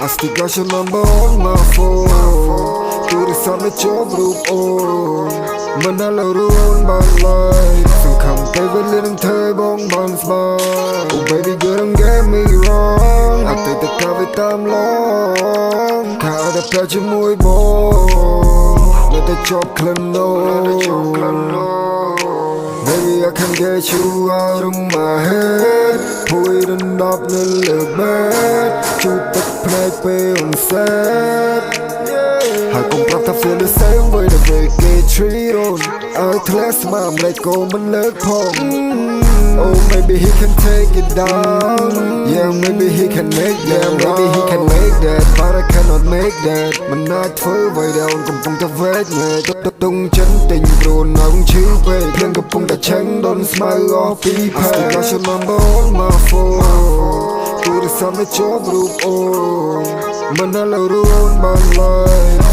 I still got your number on my phone. Do this on the job group on. Mình đã lâu luôn bằng lời. Từng cầm tay với lên em thời bóng bằng smile. Oh baby girl don't get me wrong. I take the car với tam long. Khá đã theo cho môi bóng. Let the job clean Baby, I can't get you out of my head. Put it up in a little bit. Shoot the play on set. Hai cùng prap ta feel the same way the break it treat on. I class my let go mình lỡ phong. Oh maybe he can take it down. Yeah maybe he can make that. Maybe he can make that, but I cannot make that. Mình nói thử vậy đâu cùng phong ta vết nhẹ. Tung chân tình buồn nóng chữ về. Thiên cùng phong ta tránh don't smile off people. I still got your number on my phone. Do this on the job group on. Mình đã lâu luôn bằng lời.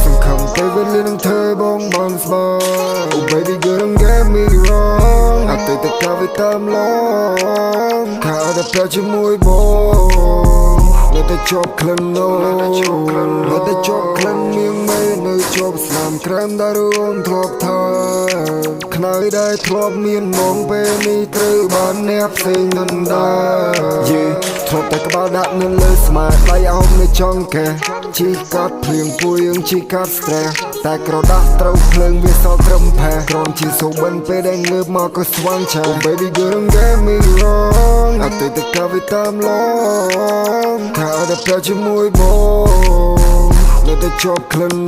Từng cầm tay với lên em thời bóng bằng smile. Oh baby girl don't get me wrong. I take the car với tam long. Khá đã theo cho môi bóng. Let the job clean Let the job clean miếng mây nơi job làm krem đã luôn thuộc thời. Khơi đây thuộc miền mong về mi từ bán nếp sinh ngân đá. Thuộc tại các bạn đã nên lời smart lại áo nơi trong kè. Chỉ cắt phiền vui ứng chỉ cắt stress. Tại cầu đá trâu phường vì sao trầm phè. Còn chỉ số bên phê đang ngư mà có xoan chà. Oh baby girl don't get me wrong. I take the car với tam long. Khá đã theo cho môi bóng. Let the job clean